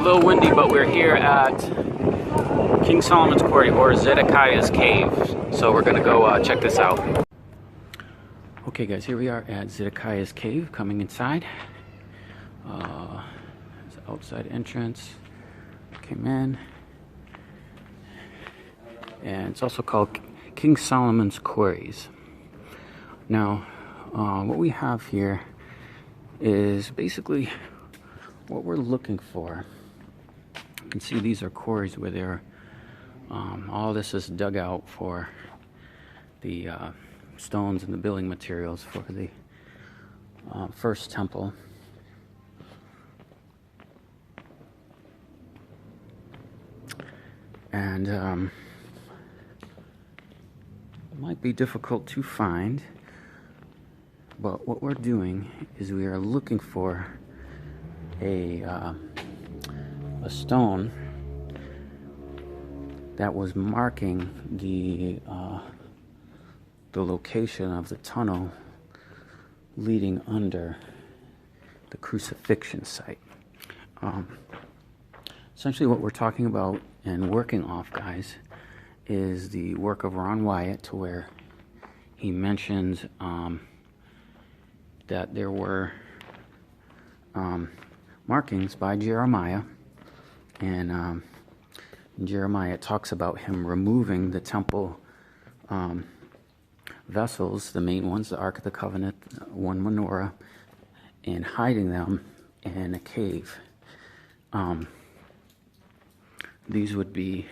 A little windy, but we're here at King Solomon's Quarry, or Zedekiah's Cave. So we're gonna go check this out. Okay guys, here we are at Zedekiah's Cave, coming inside. There's the outside entrance. Came in. And it's also called King Solomon's Quarries. Now, what we have here is basically what we're looking for. You can see these are quarries where they're all this is dug out for the stones and the building materials for the first temple. And it might be difficult to find, but what we're doing is we are looking for a stone that was marking the location of the tunnel leading under the crucifixion site. Essentially what we're talking about and working off, guys, is the work of Ron Wyatt, to where he mentions that there were markings by Jeremiah, and Jeremiah talks about him removing the temple vessels, the main ones, the Ark of the Covenant, one menorah, and hiding them in a cave. These would be,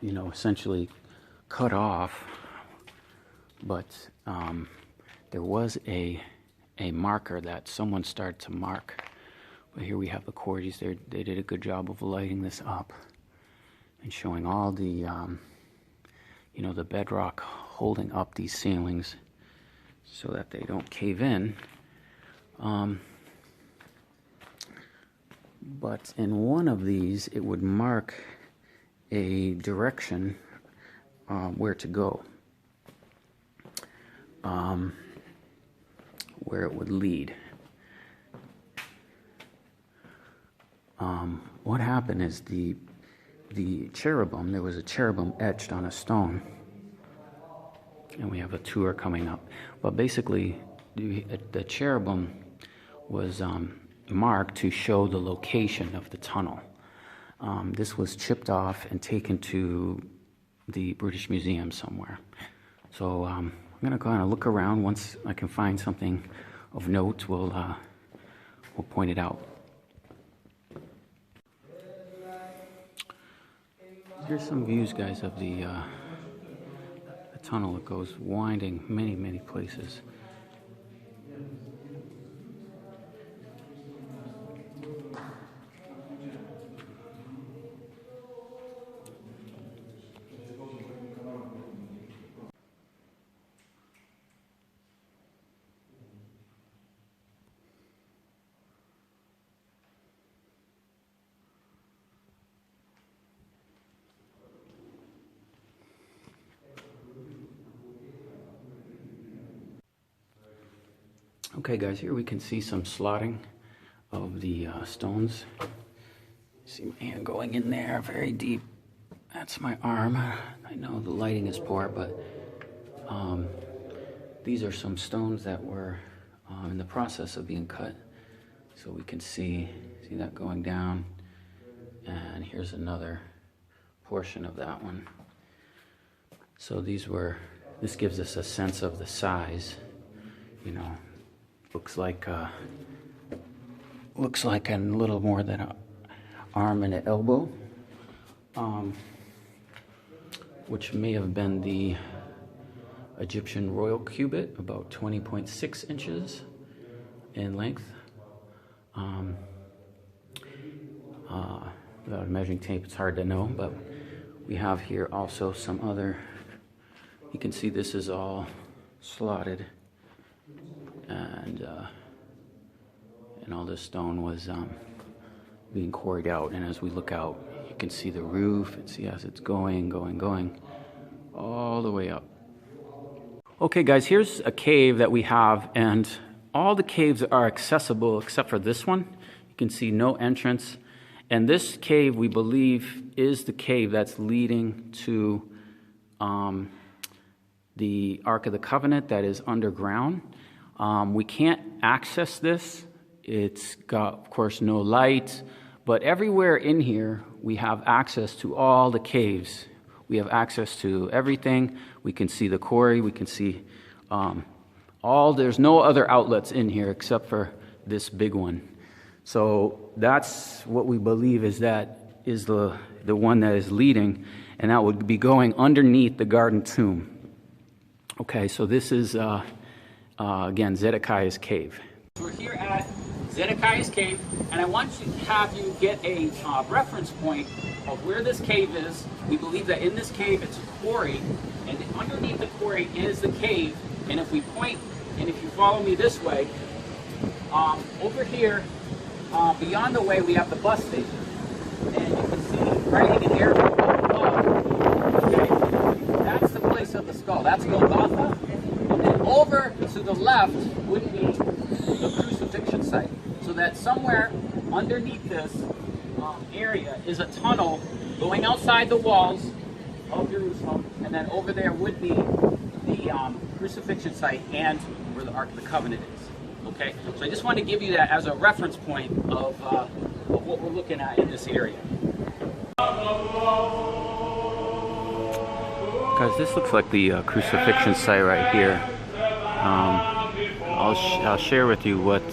essentially cut off, but there was a marker that someone started to mark. But here we have the quarries. They did a good job of lighting this up and showing all the, the bedrock holding up these ceilings so that they don't cave in. But in one of these, it would mark a direction where to go, where it would lead. What happened is the cherubim, there was a cherubim etched on a stone, and we have a tour coming up. But basically, the cherubim was marked to show the location of the tunnel. This was chipped off and taken to the British Museum somewhere. So I'm going to kind of look around. Once I can find something of note, we'll point it out. Here's some views, guys, of the tunnel. It goes winding many, many places. Okay guys, here we can see some slotting of the stones. See my hand going in there very deep. That's my arm. I know the lighting is poor, but these are some stones that were in the process of being cut. So we can see that going down, and here's another portion of that one. So this gives us a sense of the size, Looks like a little more than an arm and an elbow, which may have been the Egyptian royal cubit, about 20.6 inches in length. Without a measuring tape, it's hard to know, but we have here also some other. You can see this is all slotted. And all this stone was being quarried out, and as we look out, you can see the roof, and see as it's going all the way up. Okay guys, here's a cave that we have, and all the caves are accessible except for this one. You can see no entrance. And this cave, we believe, is the cave that's leading to the Ark of the Covenant that is underground. We can't access this. It's got, of course, no light. But everywhere in here, we have access to all the caves. We have access to everything. We can see the quarry. We can see there's no other outlets in here except for this big one. So that's what we believe is the one that is leading, and that would be going underneath the garden tomb. Okay, so this is, again, Zedekiah's cave. We're here at Zedekiah's cave, and I want to have you get a reference point of where this cave is. We believe that in this cave it's a quarry, and underneath the quarry is the cave. And if we point, and if you follow me this way, over here, beyond the way, we have the bus station. And you can see writing in Arabic above. Okay, that's the place of the skull. That's Golgotha. And then over to the left would be the crucifixion site. So that somewhere underneath this area is a tunnel going outside the walls of Jerusalem, and then over there would be the crucifixion site and where the Ark of the Covenant is. Okay, so I just want to give you that as a reference point of what we're looking at in this area. Guys, this looks like the crucifixion site right here. I'll share with you what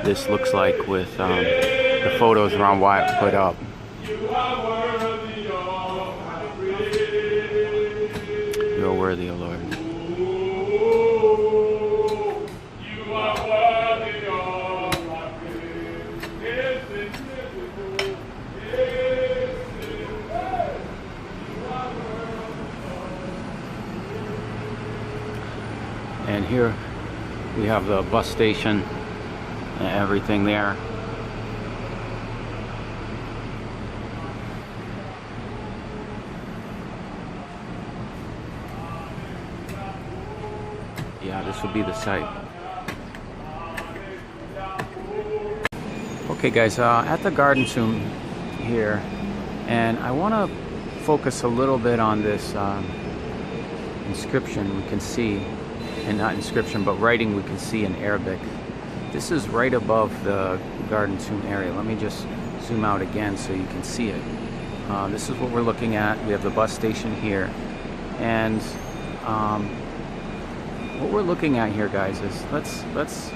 this looks like with the photos Ron Wyatt put up. You're worthy, O Lord. And here we have the bus station and everything there. Yeah, this would be the site. Okay guys, at the garden tomb here, and I want to focus a little bit on this inscription we can see, and not inscription but writing we can see in Arabic. This is right above the garden tomb area. Let me just zoom out again so you can see it. This is what we're looking at. We have the bus station here, and what we're looking at here, guys, is let's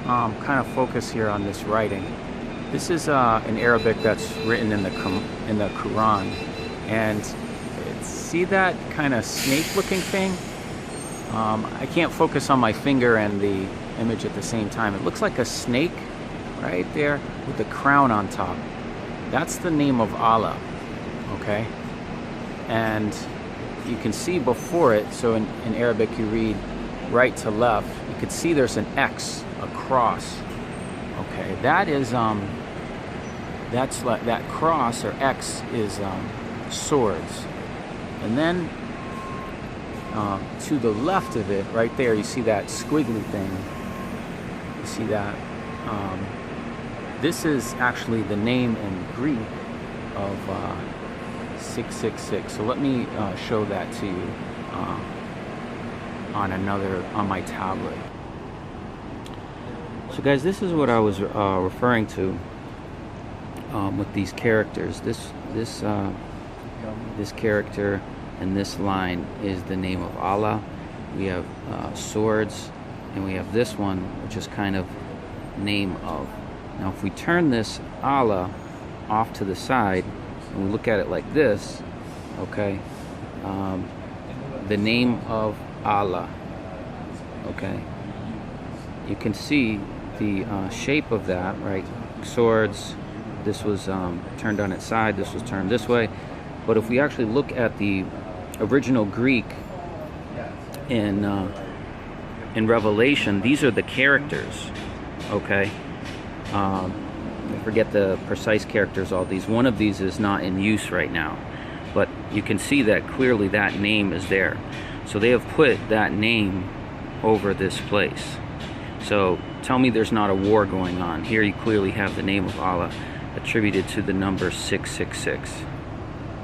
kind of focus here on this writing. This is in Arabic that's written in the Quran, and see that kind of snake-looking thing? I can't focus on my finger and the image at the same time. It looks like a snake right there with the crown on top. That's the name of Allah, okay? And you can see before it, so in Arabic you read right to left, you can see there's an X, a cross. Okay, that is that's like that cross or X is swords. And then to the left of it, right there, you see that squiggly thing. You see that? This is actually the name in Greek of 666. So let me show that to you on my tablet. So guys, this is what I was referring to with these characters. This character and this line is the name of Allah. We have swords, and we have this one, which is kind of name of. Now if we turn this Allah off to the side and we look at it like this, okay, the name of Allah, okay, you can see the shape of that, right? Swords, this was turned on its side, this was turned this way. But if we actually look at the original Greek in Revelation, these are the characters, okay? I forget the precise characters, all these. One of these is not in use right now, but you can see that clearly that name is there. So they have put that name over this place. So Tell me there's not a war going on. Here you clearly have the name of Allah attributed to the number 666.